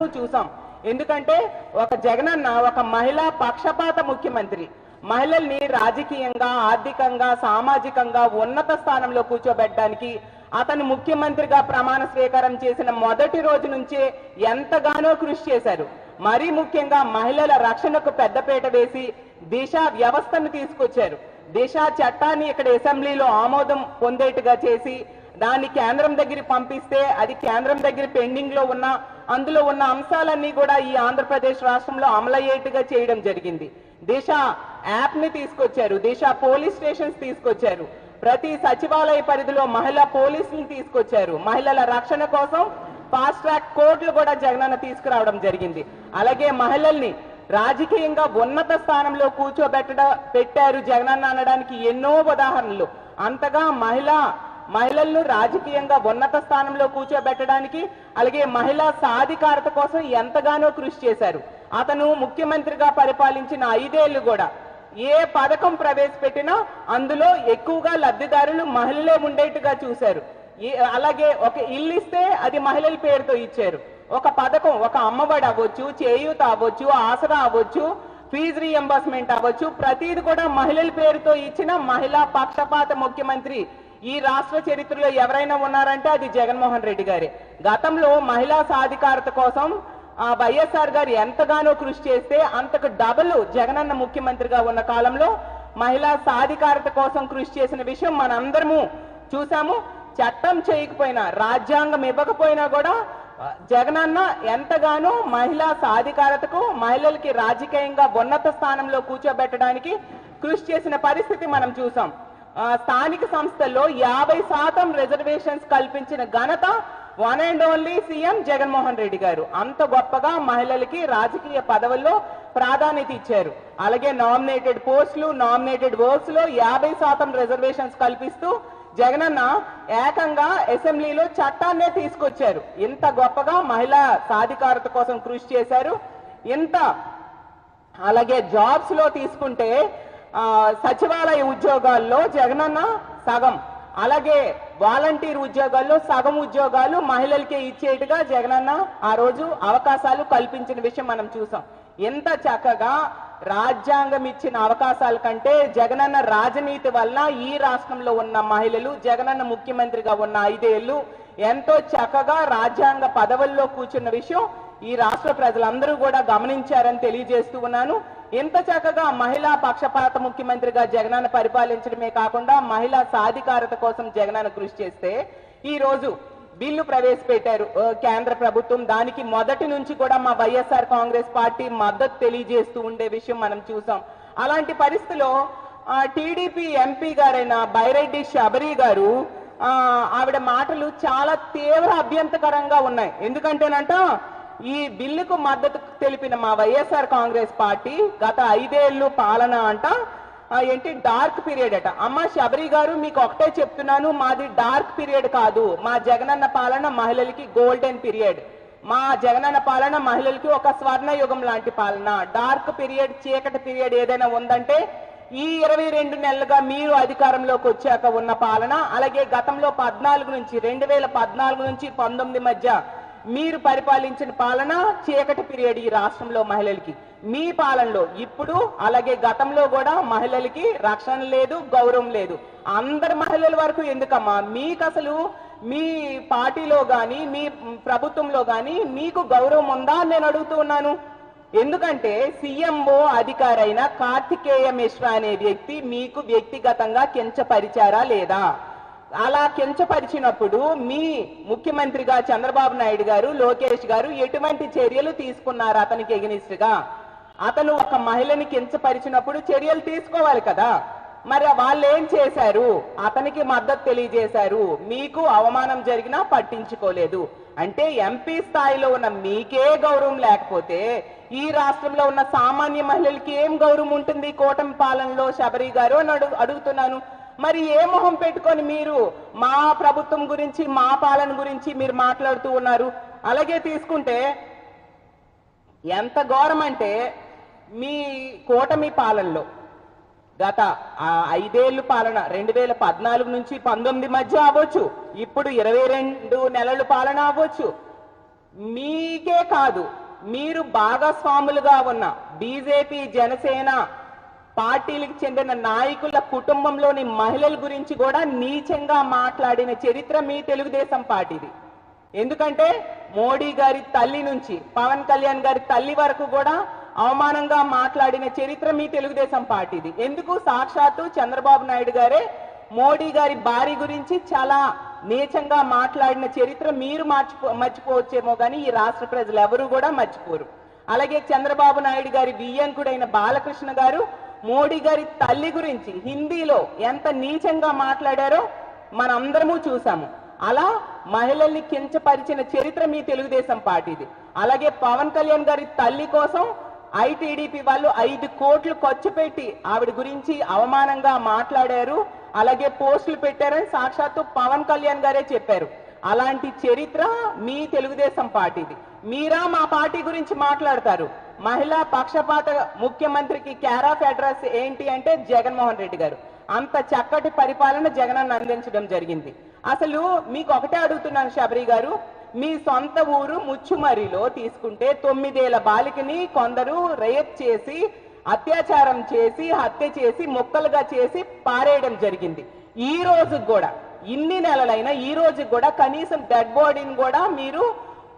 చూసాం. ఎందుకంటే ఒక జగనన్న ఒక మహిళా పక్షపాత ముఖ్యమంత్రి, మహిళల్ని రాజకీయంగా, ఆర్థికంగా, సామాజికంగా ఉన్నత స్థానంలో కూర్చోబెట్టడానికి అతను ముఖ్యమంత్రిగా ప్రమాణ స్వీకారం చేసిన మొదటి రోజు నుంచే ఎంతగానో కృషి చేశారు. మరీ ముఖ్యంగా మహిళల రక్షణకు పెద్దపీట వేసి దిశ వ్యవస్థను తీసుకొచ్చారు. దిశ చట్టాన్ని ఇక్కడ అసెంబ్లీలో ఆమోదం పొందేట్టుగా చేసి దాన్ని కేంద్రం దగ్గర పంపిస్తే అది కేంద్రం దగ్గర పెండింగ్ లో ఉన్న అందులో ఉన్న అంశాలన్నీ కూడా ఈ ఆంధ్రప్రదేశ్ రాష్ట్రంలో అమలయ్యేట్టుగా చేయడం జరిగింది. దిశ యాప్ ని తీసుకొచ్చారు, దిశ పోలీస్ స్టేషన్స్ తీసుకొచ్చారు, ప్రతి సచివాలయ పరిధిలో మహిళా పోలీసులను తీసుకొచ్చారు, మహిళల రక్షణ కోసం ఫాస్ట్ ట్రాక్ కోర్టులు కూడా జగనన్న తీసుకురావడం జరిగింది. అలాగే మహిళల్ని రాజకీయంగా ఉన్నత స్థానంలో పెట్టారు జగనన్న అనడానికి ఎన్నో ఉదాహరణలు. అంతగా మహిళలను రాజకీయంగా ఉన్నత స్థానంలో కూర్చోబెట్టడానికి అలాగే మహిళా సాధికారత కోసం ఎంతగానో కృషి చేశారు. అతను ముఖ్యమంత్రిగా పరిపాలించిన 5 ఏళ్లు కూడా ఏ పథకం ప్రవేశపెట్టినా అందులో ఎక్కువగా లబ్ధిదారులు మహిళలే ఉండేట్టుగా చూశారు. అలాగే ఒక ఇల్లు ఇస్తే అది మహిళల పేరుతో ఇచ్చారు. ఒక పథకం, ఒక అమ్మఒడి అవ్వచ్చు, చేయూత అవ్వచ్చు, ఆసరా అవ్వచ్చు, ఫీజు రీఎంబర్స్మెంట్ అవ్వచ్చు, ప్రతిది కూడా మహిళల పేరుతో ఇచ్చిన మహిళా పక్షపాత ముఖ్యమంత్రి ఈ రాష్ట్ర చరిత్రలో ఎవరైనా ఉన్నారంటే అది జగన్మోహన్ రెడ్డి గారే. గతంలో మహిళా సాధికారత కోసం వైఎస్ఆర్ గారు ఎంతగానో కృషి చేస్తే అంతకు డబుల్ జగనన్న ముఖ్యమంత్రిగా ఉన్న కాలంలో మహిళా సాధికారత కోసం కృషి చేసిన విషయం మనందరము చూసాము. చట్టం చేయకపోయినా, రాజ్యాంగం ఇవ్వకపోయినా కూడా జగనన్న ఎంతగానో మహిళా సాధికారతకు, మహిళలకి రాజకీయంగా ఉన్నత స్థానంలో కూర్చోబెట్టడానికి కృషి చేసిన పరిస్థితి మనం చూసాం. స్థానిక సంస్థల్లో 50% రిజర్వేషన్స్ కల్పించిన ఘనత one and only CM Jaganmohan Reddy గారు. అంత గొప్పగా మహిళలకి రాజకీయ పదవుల్లో ప్రాధాన్యత ఇచ్చారు. అలాగే నామినేటెడ్ పోస్టులు, నామినేటెడ్ వర్క్స్ లో 50% రిజర్వేషన్స్ కల్పిస్తూ జగనన్న ఏకంగా అసెంబ్లీలో చట్టాన్నే తీసుకొచ్చారు. ఇంత గొప్పగా మహిళా సాధికారత కోసం కృషి చేశారు. అలాగే జాబ్స్ లో తీసుకుంటే సచివాలయ ఉద్యోగాల్లో జగనన్న సగం, అలాగే వాలంటీర్ ఉద్యోగాల్లో సగం ఉద్యోగాలు మహిళలకే ఇచ్చేట్టుగా జగనన్న ఆ రోజు అవకాశాలు కల్పించిన విషయం మనం చూసాం. ఎంత చక్కగా రాజ్యాంగం ఇచ్చిన అవకాశాల కంటే జగనన్న రాజనీతి వల్ల ఈ రాష్ట్రంలో ఉన్న మహిళలు జగనన్న ముఖ్యమంత్రిగా ఉన్న 5 ఏళ్లు ఎంతో చక్కగా రాజ్యాంగ పదవుల్లో కూర్చున్న విషయం ఈ రాష్ట్ర ప్రజలందరూ కూడా గమనించారని తెలియజేస్తూ ఉన్నాను. ఎంత చక్కగా మహిళా పక్షపాత ముఖ్యమంత్రిగా జగనన్న పరిపాలించడమే కాకుండా మహిళా సాధికారత కోసం జగనన్న కృషి చేస్తే ఈ రోజు బిల్లు ప్రవేశపెట్టారు కేంద్ర ప్రభుత్వం. దానికి మొదటి నుంచి కూడా మా వైఎస్ఆర్ కాంగ్రెస్ పార్టీ మద్దతు తెలియజేస్తూ ఉండే విషయం మనం చూసాం. అలాంటి పరిస్థితిలో టీడీపీ ఎంపీ గారైన బైరెడ్డి శబరి గారు ఆవిడ మాటలు చాలా తీవ్ర అభ్యంతకరంగా ఉన్నాయి. ఎందుకంటేనంట ఈ బిల్లుకు మద్దతు తెలిపిన మా వైఎస్ఆర్ కాంగ్రెస్ పార్టీ గత 5 ఏళ్లు పాలన అంట ఏంటి డార్క్ పీరియడ్ అట. అమ్మ శబరి గారు, మీకు ఒకటే చెప్తున్నాను, మాది డార్క్ పీరియడ్ కాదు. మా జగనన్న పాలన మహిళలకి గోల్డెన్ పీరియడ్. మా జగనన్న పాలన మహిళలకి ఒక స్వర్ణ యుగం లాంటి పాలన. డార్క్ పీరియడ్, చీకటి పీరియడ్ ఏదైనా ఉందంటే ఈ 22 నెలలుగా మీరు అధికారంలోకి వచ్చాక ఉన్న పాలన, అలాగే గతంలో 2014 నుంచి 19 మధ్య మీరు పరిపాలించిన పాలన చీకటి పీరియడ్ ఈ రాష్ట్రంలో మహిళలకి. మీ పాలనలో ఇప్పుడు అలాగే గతంలో కూడా మహిళలకి రక్షణ లేదు, గౌరవం లేదు. అందరి మహిళల వరకు ఎందుకమ్మా? మీకు అసలు మీ పార్టీలో గాని మీ ప్రభుత్వంలో గాని మీకు గౌరవం ఉందా అని నేను అడుగుతూ ఉన్నాను. ఎందుకంటే సీఎంఓ అధికారైన కార్తికేయ మిశ్రా అనే వ్యక్తి మీకు వ్యక్తిగతంగా కించపరిచారా లేదా? అలా కించపరిచినప్పుడు మీ ముఖ్యమంత్రిగా చంద్రబాబు నాయుడు గారు, లోకేష్ గారు ఎటువంటి చర్యలు తీసుకున్నారు అతనికి ఎగనిస్ట్ గా? అతను ఒక మహిళని కించపరిచినప్పుడు చర్యలు తీసుకోవాలి కదా. మరి వాళ్ళు ఏం చేశారు? అతనికి మద్దతు తెలియజేశారు, మీకు అవమానం జరిగినా పట్టించుకోలేదు. అంటే ఎంపీ స్థాయిలో ఉన్న మీకే గౌరవం లేకపోతే ఈ రాష్ట్రంలో ఉన్న సామాన్య మహిళలకి ఏం గౌరవం ఉంటుంది కూటమి పాలనలో శబరి గారు అని అడుగుతున్నాను. మరి ఏ మొహం పెట్టుకొని మీరు మా ప్రభుత్వం గురించి, మా పాలన గురించి మీరు మాట్లాడుతూ ఉన్నారు? అలాగే తీసుకుంటే ఎంత ఘోరం అంటే మీ కూటమి పాలనలో గత 5 ఏళ్లు పాలన 2014 నుంచి 19 మధ్య అవ్వచ్చు, ఇప్పుడు 22 నెలల పాలన అవ్వచ్చు, మీకే కాదు, మీరు భాగస్వాములుగా ఉన్న బీజేపీ, జనసేన పార్టీలకు చెందిన నాయకుల కుటుంబంలోని మహిళల గురించి కూడా నీచంగా మాట్లాడిన చరిత్ర మీ తెలుగుదేశం పార్టీది. ఎందుకంటే మోడీ గారి తల్లి నుంచి పవన్ కళ్యాణ్ గారి తల్లి వరకు కూడా అవమానంగా మాట్లాడిన చరిత్ర మీ తెలుగుదేశం పార్టీది. ఎందుకు? సాక్షాత్తు చంద్రబాబు నాయుడు గారే మోడీ గారి భార్య గురించి చాలా నీచంగా మాట్లాడిన చరిత్ర మీరు మర్చిపోవచ్చేమో కానీ ఈ రాష్ట్ర ప్రజలు ఎవరు కూడా మర్చిపోరు. అలాగే చంద్రబాబు నాయుడు గారి వియ్యంకుడైన బాలకృష్ణ గారు మోడీ గారి తల్లి గురించి హిందీలో ఎంత నీచంగా మాట్లాడారో మనందరము చూసాము. అలా మహిళల్ని కించపరిచిన చరిత్ర మీ తెలుగుదేశం పార్టీది. అలాగే పవన్ కళ్యాణ్ గారి తల్లి కోసం ఐటీడీపీ వాళ్ళు 5 కోట్లు ఖర్చు పెట్టి ఆవిడ గురించి అవమానంగా మాట్లాడారు, అలాగే పోస్టులు పెట్టారని సాక్షాత్తు పవన్ కళ్యాణ్ గారే చెప్పారు. అలాంటి చరిత్ర మీ తెలుగుదేశం పార్టీది. మీరా మా పార్టీ గురించి మాట్లాడతారు. మహిళా పక్షపాత ముఖ్యమంత్రికి కేర్ ఆఫ్ అడ్రస్ ఏంటి అంటే జగన్మోహన్ రెడ్డి గారు. అంత చక్కటి పరిపాలన జగనన్న అందించడం జరిగింది. అసలు మీకు ఒకటే అడుగుతున్నాను శబరి గారు, మీ సొంత ఊరు ముచ్చుమరిలో తీసుకుంటే 9 ఏళ్ల బాలికని కొందరు రేప్ చేసి, అత్యాచారం చేసి, హత్య చేసి, ముక్కలుగా చేసి పారేయడం జరిగింది. ఈ రోజు కూడా, ఇన్ని నెలలైనా ఈ రోజు కూడా కనీసం డెడ్ బాడీని కూడా మీరు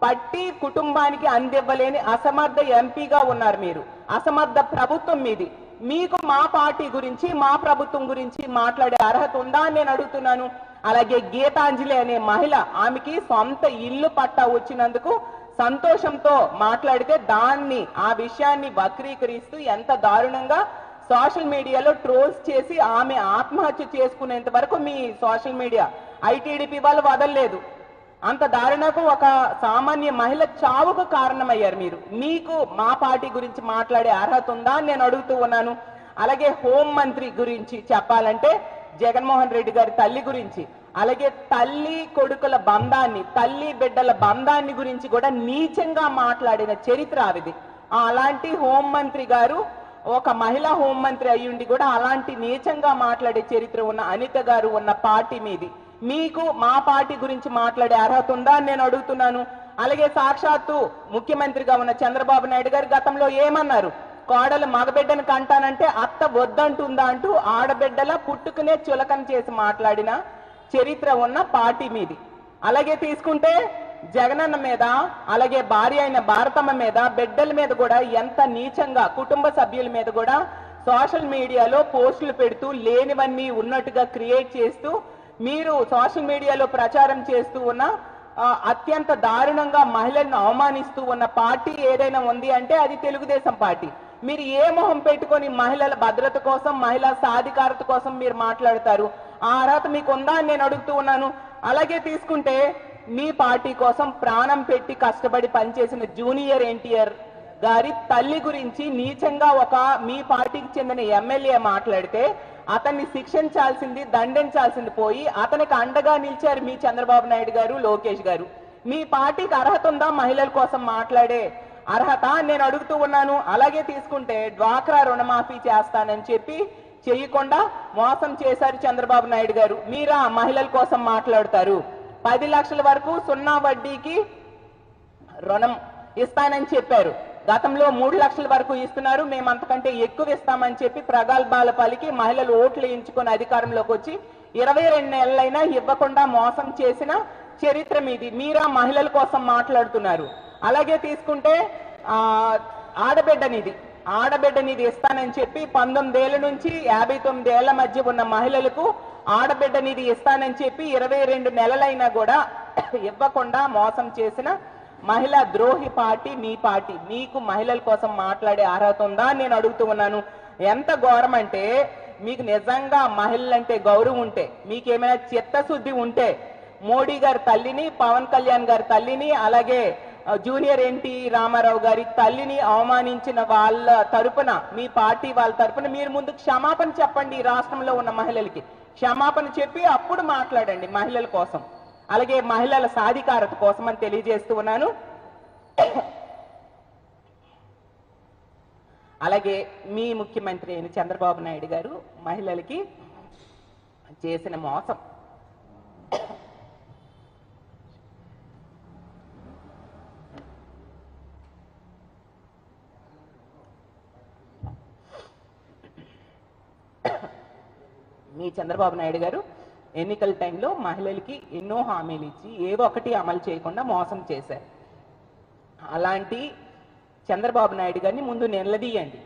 పట్టి కుటుంబానికి అందివ్వలేని అసమర్థ ఎంపీగా ఉన్నారు మీరు. అసమర్థ ప్రభుత్వం మీది. మీకు మా పార్టీ గురించి, మా ప్రభుత్వం గురించి మాట్లాడే అర్హత ఉందా అని నేను అడుగుతున్నాను. అలాగే గీతాంజలి అనే మహిళ, ఆమెకి సొంత ఇల్లు పట్టా వచ్చినందుకు సంతోషంతో మాట్లాడితే దాన్ని, ఆ విషయాన్ని వక్రీకరిస్తూ ఎంత దారుణంగా సోషల్ మీడియాలో ట్రోల్స్ చేసి ఆమె ఆత్మహత్య చేసుకునేంత వరకు మీ సోషల్ మీడియా ఐటీడీపీ వాళ్ళు వదలలేదు. అంత దారుణకు ఒక సామాన్య మహిళ చావుకు కారణమయ్యారు మీరు. మీకు మా పార్టీ గురించి మాట్లాడే అర్హత ఉందా అని నేను అడుగుతూ ఉన్నాను. అలాగే హోం మంత్రి గురించి చెప్పాలంటే జగన్మోహన్ రెడ్డి గారి తల్లి గురించి, అలాగే తల్లి కొడుకుల బంధాన్ని, తల్లి బిడ్డల బంధాన్ని గురించి కూడా నీచంగా మాట్లాడిన చరిత్ర ఆవిది. అలాంటి హోం మంత్రి గారు, ఒక మహిళా హోంమంత్రి అయ్యుండి కూడా అలాంటి నీచంగా మాట్లాడే చరిత్ర ఉన్న అనిత గారు ఉన్న పార్టీ మీది. మీకు మా పార్టీ గురించి మాట్లాడే అర్హత ఉందా అని నేను అడుగుతున్నాను. అలాగే సాక్షాత్తు ముఖ్యమంత్రిగా ఉన్న చంద్రబాబు నాయుడు గారు గతంలో ఏమన్నారు? కోడలు మగబిడ్డను కంటానంటే అత్త వద్దంటుందా అంటూ ఆడబిడ్డల పుట్టుకునే చులకన చేసి మాట్లాడిన చరిత్ర ఉన్న పార్టీ మీది. అలాగే తీసుకుంటే జగనన్న మీద, అలాగే భార్య అయిన భారతమ్మ మీద, బిడ్డల మీద కూడా ఎంత నీచంగా, కుటుంబ సభ్యుల మీద కూడా సోషల్ మీడియాలో పోస్టులు పెడుతూ లేనివన్నీ ఉన్నట్టుగా క్రియేట్ చేస్తూ మీరు సోషల్ మీడియాలో ప్రచారం చేస్తూ ఉన్న అత్యంత దారుణంగా మహిళలను అవమానిస్తూ ఉన్న పార్టీ ఏదైనా ఉంది అంటే అది తెలుగుదేశం పార్టీ. మీరు ఏ మొహం పెట్టుకొని మహిళల భద్రత కోసం, మహిళా సాధికారత కోసం మీరు మాట్లాడతారు? ఆ అర్హత మీకు ఉందా అని నేను అడుగుతూ ఉన్నాను. అలాగే తీసుకుంటే మీ పార్టీ కోసం ప్రాణం పెట్టి కష్టపడి పనిచేసిన జూనియర్ ఎన్టీఆర్ గారి తల్లి గురించి నీచంగా ఒక మీ పార్టీకి చెందిన ఎమ్మెల్యే మాట్లాడితే అతన్ని శిక్షించాల్సింది, దండించాల్సింది పోయి అతనికి అండగా నిలిచారు మీ చంద్రబాబు నాయుడు గారు, లోకేష్ గారు. మీ పార్టీకి అర్హత ఉందా మహిళల కోసం మాట్లాడే అర్హత నేను అడుగుతూ ఉన్నాను. అలాగే తీసుకుంటే డ్వాక్రా రుణమాఫీ చేస్తానని చెప్పి చేయకుండా మోసం చేశారు చంద్రబాబు నాయుడు గారు. మీరా మహిళల కోసం మాట్లాడతారు? 10 లక్షల వరకు 0 వడ్డీకి రుణం ఇస్తానని చెప్పారు. గతంలో 3 లక్షల వరకు ఇస్తున్నారు, మేము అంతకంటే ఎక్కువ ఇస్తామని చెప్పి ప్రగల్భాల పలికి మహిళలు ఓట్లు వేయించుకొని అధికారంలోకి వచ్చి 22 నెలలైనా ఇవ్వకుండా మోసం చేసిన చరిత్ర మీది. మీరా మహిళల కోసం మాట్లాడుతున్నారు. అలాగే తీసుకుంటే ఆడబిడ్డనిది ఇస్తానని చెప్పి 19 ఏళ్ల నుంచి 59 ఏళ్ల మధ్య ఉన్న మహిళలకు ఆడబిడ్డనిది ఇస్తానని చెప్పి 22 నెలలైనా కూడా ఇవ్వకుండా మోసం చేసిన మహిళా ద్రోహి పార్టీ మీ పార్టీ. మీకు మహిళల కోసం మాట్లాడే అర్హత ఉందా నేను అడుగుతూ ఉన్నాను. ఎంత ఘోరం అంటే, మీకు నిజంగా మహిళలంటే గౌరవం ఉంటే, మీకేమైనా చిత్తశుద్ధి ఉంటే మోడీ గారి తల్లిని, పవన్ కళ్యాణ్ గారి తల్లిని, అలాగే జూనియర్ ఎన్టీ రామారావు గారి తల్లిని అవమానించిన వాళ్ళ తరపున, మీ పార్టీ వాళ్ళ తరపున మీరు ముందు క్షమాపణ చెప్పండి. ఈ రాష్ట్రంలో ఉన్న మహిళలకి క్షమాపణ చెప్పి అప్పుడు మాట్లాడండి మహిళల కోసం, అలాగే మహిళల సాధికారత కోసం అని తెలియజేస్తూ ఉన్నాను. అలాగే మీ ముఖ్యమంత్రి అయిన చంద్రబాబు నాయుడు గారు మహిళలకి చేసిన మోసం, మీ చంద్రబాబు నాయుడు గారు ఎన్నికల టైంలో మహిళలకి ఎన్నో హామీలు ఇచ్చి ఏవో ఒకటి అమలు చేయకుండా మోసం చేశారు. అలాంటి చంద్రబాబు నాయుడు గారిని ముందు నిలదీయండి.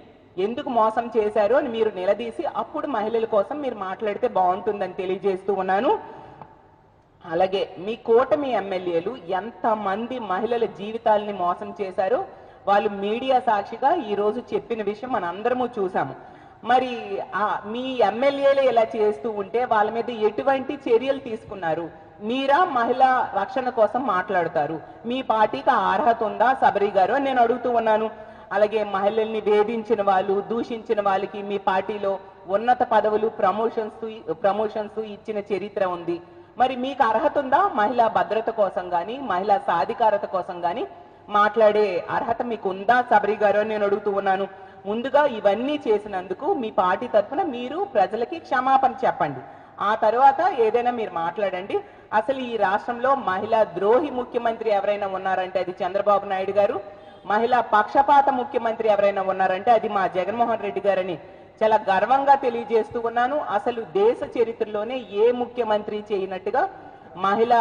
ఎందుకు మోసం చేశారు అని మీరు నిలదీసి అప్పుడు మహిళల కోసం మీరు మాట్లాడితే బాగుంటుందని తెలియజేస్తూ ఉన్నాను. అలాగే మీ కూటమి ఎమ్మెల్యేలు ఎంతమంది మహిళల జీవితాలని మోసం చేశారో వాళ్ళు మీడియా సాక్షిగా ఈరోజు చెప్పిన విషయం మనందరము చూసాము. మరి మీ ఎమ్మెల్యేలు ఇలా చేస్తూ ఉంటే వాళ్ళ మీద ఎటువంటి చర్యలు తీసుకున్నారు? మీరా మహిళా రక్షణ కోసం మాట్లాడతారు? మీ పార్టీకి అర్హత ఉందా సబరి గారు అని నేను అడుగుతూ ఉన్నాను. అలాగే మహిళల్ని వేధించిన వాళ్ళు, దూషించిన వాళ్ళకి మీ పార్టీలో ఉన్నత పదవులు, ప్రమోషన్స్ ఇచ్చిన చరిత్ర ఉంది. మరి మీకు అర్హత ఉందా మహిళా భద్రత కోసం కానీ మహిళా సాధికారత కోసం కానీ మాట్లాడే అర్హత మీకు ఉందా సబరి గారు అని నేను అడుగుతూ ఉన్నాను. ముందుగా ఇవన్నీ చేసినందుకు మీ పార్టీ తరఫున మీరు ప్రజలకి క్షమాపణ చెప్పండి. ఆ తర్వాత ఏదైనా మీరు మాట్లాడండి. అసలు ఈ రాష్ట్రంలో మహిళా ద్రోహి ముఖ్యమంత్రి ఎవరైనా ఉన్నారంటే అది చంద్రబాబు నాయుడు గారు. మహిళా పక్షపాత ముఖ్యమంత్రి ఎవరైనా ఉన్నారంటే అది మా జగన్మోహన్ రెడ్డి గారని చాలా గర్వంగా తెలియజేస్తూ ఉన్నాను. అసలు దేశ చరిత్రలోనే ఏ ముఖ్యమంత్రి చేయనట్టుగా మహిళా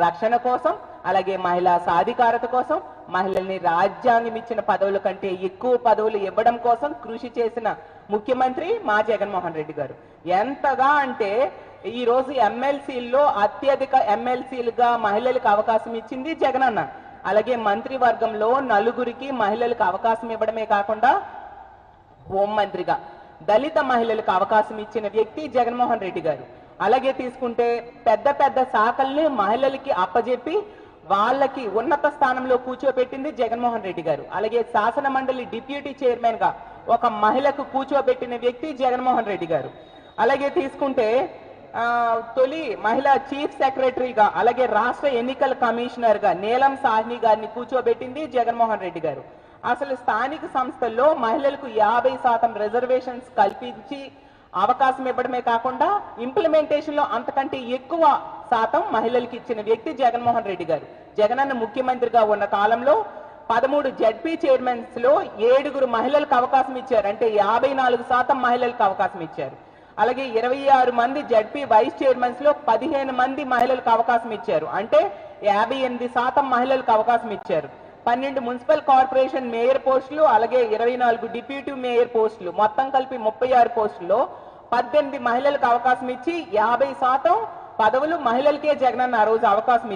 రక్షణ కోసం, అలాగే మహిళా సాధికారత కోసం, మహిళల్ని రాజ్యాంగం ఇచ్చిన పదవుల కంటే ఎక్కువ పదవులు ఇవ్వడం కోసం కృషి చేసిన ముఖ్యమంత్రి మా జగన్మోహన్ రెడ్డి గారు. ఎంతగా అంటే ఈ రోజు ఎమ్మెల్సీల్లో అత్యధిక ఎమ్మెల్సీలుగా మహిళలకు అవకాశం ఇచ్చింది జగనన్న. అలాగే మంత్రివర్గంలో 4గురికి మహిళలకు అవకాశం ఇవ్వడమే కాకుండా హోంమంత్రిగా దళిత మహిళలకు అవకాశం ఇచ్చిన వ్యక్తి జగన్మోహన్ రెడ్డి గారు. అలాగే తీసుకుంటే పెద్ద పెద్ద శాఖల్ని మహిళలకి అప్పజెప్పి వాళ్ళకి ఉన్నత స్థానంలో కూర్చోబెట్టింది జగన్మోహన్ రెడ్డి గారు. అలాగే శాసన మండలి డిప్యూటీ చైర్మన్ గా ఒక మహిళకు కూర్చోబెట్టిన వ్యక్తి జగన్మోహన్ రెడ్డి గారు. అలాగే తీసుకుంటే తొలి మహిళా చీఫ్ సెక్రటరీగా, అలాగే రాష్ట్ర ఎన్నికల కమిషనర్ గా నీలం సాహ్ని గారిని కూర్చోబెట్టింది జగన్మోహన్ రెడ్డి గారు. అసలు స్థానిక సంస్థల్లో మహిళలకు 50% రిజర్వేషన్స్ కల్పించి అవకాశం ఇవ్వడమే కాకుండా ఇంప్లిమెంటేషన్ లో అంతకంటే ఎక్కువ శాతం మహిళలకు ఇచ్చిన వ్యక్తి జగన్మోహన్ రెడ్డి గారు. జగనన్న ముఖ్యమంత్రిగా ఉన్న కాలంలో 13 జడ్పీ చైర్మన్స్ లో 7గురు మహిళలకు అవకాశం ఇచ్చారు. అంటే 54% మహిళలకు అవకాశం ఇచ్చారు. అలాగే 26 మంది జడ్పీ వైస్ చైర్మన్స్ లో 15 మంది మహిళలకు అవకాశం ఇచ్చారు. అంటే 58% మహిళలకు అవకాశం ఇచ్చారు. 12 మున్సిపల్ కార్పొరేషన్ మేయర్ పోస్టులు, అలాగే 24 డిప్యూటీ మేయర్ పోస్టులు, మొత్తం కలిపి 36 పోస్టుల్లో 18 మహిళలకు అవకాశం ఇచ్చి 50% పదవులు మహిళలకే జగనన్న ఆ రోజు అవకాశం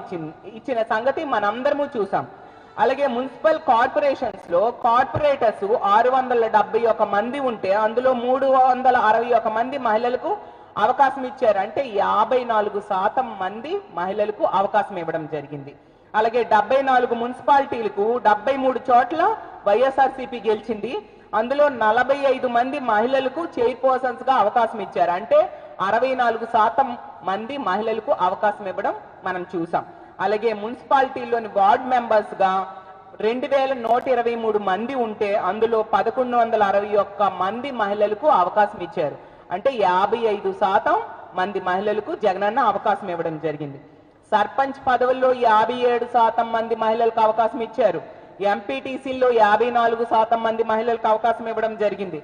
ఇచ్చిన సంగతి మనందరము చూసాం. అలాగే మున్సిపల్ కార్పొరేషన్స్ లో కార్పొరేటర్స్ 671 మంది ఉంటే అందులో 361 మంది మహిళలకు అవకాశం ఇచ్చారు. అంటే 54% మంది మహిళలకు అవకాశం ఇవ్వడం జరిగింది. అలాగే 74 మున్సిపాలిటీలకు 73 చోట్ల వైఎస్ఆర్సీపీ గెలిచింది. అందులో 45 మంది మహిళలకు చైర్పర్సన్స్ గా అవకాశం ఇచ్చారు. అంటే 64% మంది మహిళలకు అవకాశం ఇవ్వడం మనం చూసాం. అలాగే మున్సిపాలిటీలోని వార్డ్ మెంబర్స్ గా 2123 మంది ఉంటే అందులో 1161 మంది మహిళలకు అవకాశం ఇచ్చారు. అంటే 55% మంది మహిళలకు జగనన్న అవకాశం ఇవ్వడం జరిగింది. సర్పంచ్ పదవుల్లో 57% మంది మహిళలకు అవకాశం ఇచ్చారు. ఎంపీటీసీల్లో 54% మంది మహిళలకు అవకాశం ఇవ్వడం జరిగింది.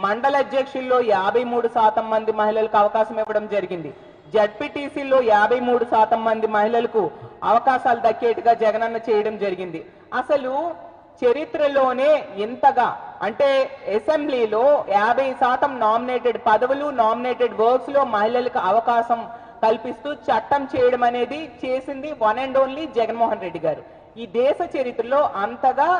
మండల అధ్యక్షుల్లో 53% మంది మహిళలకు అవకాశం ఇవ్వడం జరిగింది. జడ్పీటీసీల్లో 53% మంది మహిళలకు అవకాశాలు దక్కేట్టుగా జగనన్న చేయడం జరిగింది. అసలు చరిత్రలోనే ఇంతగా అంటే అసెంబ్లీలో 50% నామినేటెడ్ పదవులు, నామినేటెడ్ వర్క్స్ లో మహిళలకు అవకాశం కల్పిస్తూ చట్టం చేయడం అనేది చేసింది one and only Jaganmohan Reddy గారు. ఈ దేశ చరిత్రలో అంతగా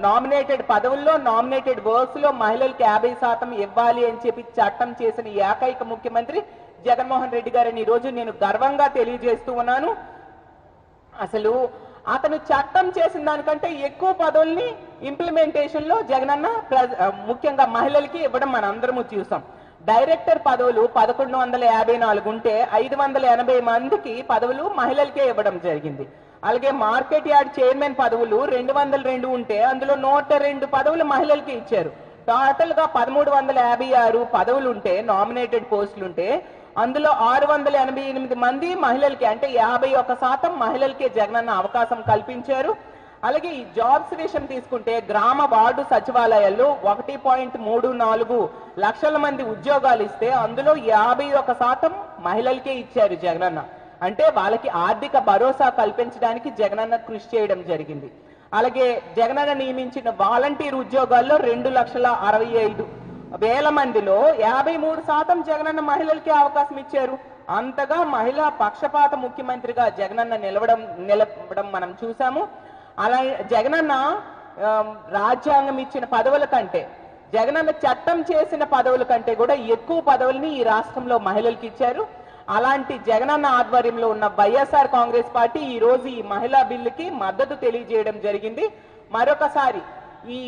నామినేటెడ్ పదవుల్లో, నామినేటెడ్ వర్క్స్ లో మహిళలకు 50% ఇవ్వాలి అని చెప్పి చట్టం చేసిన ఏకైక ముఖ్యమంత్రి జగన్మోహన్ రెడ్డి గారిని ఈ రోజు నేను గర్వంగా తెలియజేస్తూ ఉన్నాను. అసలు అతను చట్టం చేసిన దానికంటే ఎక్కువ పదవుల్ని ఇంప్లిమెంటేషన్ లో జగనన్న ముఖ్యంగా మహిళలకి ఇవ్వడం మన అందరము చూసాం. డైరెక్టర్ పదవులు 1154 ఉంటే 580 మందికి పదవులు మహిళలకే ఇవ్వడం జరిగింది. అలాగే మార్కెట్ యార్డ్ చైర్మన్ పదవులు 202 ఉంటే అందులో 102 పదవులు మహిళలకి ఇచ్చారు. టోటల్ గా 1356 పదవులు ఉంటే, నామినేటెడ్ పోస్టులు ఉంటే అందులో 688 మంది మహిళలకి, అంటే 51% మహిళలకే జగనన్న అవకాశం కల్పించారు. అలాగే ఈ జాబ్స్ విషయం తీసుకుంటే గ్రామ వార్డు సచివాలయాల్లో 1.34 లక్షల మంది ఉద్యోగాలు ఇస్తే అందులో 51% మహిళలకే ఇచ్చారు జగనన్న. అంటే వాళ్ళకి ఆర్థిక భరోసా కల్పించడానికి జగనన్న కృషి చేయడం జరిగింది. అలాగే జగనన్న నియమించిన వాలంటీర్ ఉద్యోగాల్లో 2,65,000 మందిలో 53% జగనన్న మహిళలకే అవకాశం ఇచ్చారు. అంతగా మహిళా పక్షపాత ముఖ్యమంత్రిగా జగనన్న నిలవడం మనం చూసాము. అలా జగనన్న రాజ్యాంగం ఇచ్చిన పదవుల కంటే, జగనన్న చట్టం చేసిన పదవుల కంటే కూడా ఎక్కువ పదవుల్ని ఈ రాష్ట్రంలో మహిళలకు ఇచ్చారు. అలాంటి జగనన్న ఆధ్వర్యంలో ఉన్న వైఎస్ఆర్ కాంగ్రెస్ పార్టీ ఈ రోజు ఈ మహిళా బిల్లుకి మద్దతు తెలియజేయడం జరిగింది. మరొకసారి ఈ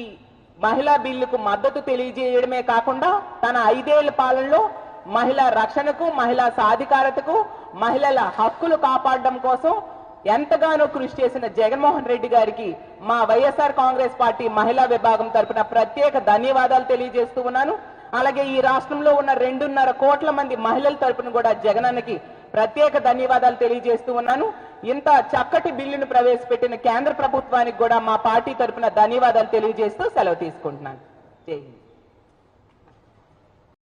మహిళా బిల్లుకు మద్దతు తెలియజేయడమే కాకుండా తన 5 ఏళ్ల పాలనలో మహిళా రక్షణకు, మహిళా సాధికారతకు, మహిళల హక్కులు కాపాడడం కోసం ఎంతగానో కృషి చేసిన జగన్మోహన్ రెడ్డి గారికి మా వైఎస్ఆర్ కాంగ్రెస్ పార్టీ మహిళా విభాగం తరపున ప్రత్యేక ధన్యవాదాలు తెలియజేస్తూ ఉన్నాను. అలాగే ఈ రాష్ట్రంలో ఉన్న 2.5 కోట్ల మంది మహిళల తరపున కూడా జగనన్నకి ప్రత్యేక ధన్యవాదాలు తెలియజేస్తూ ఉన్నాను. ఇంత చక్కటి బిల్లును ప్రవేశపెట్టిన కేంద్ర ప్రభుత్వానికి కూడా మా పార్టీ తరపున ధన్యవాదాలు తెలియజేస్తూ సెలవు తీసుకుంటున్నాను. జై హింద్.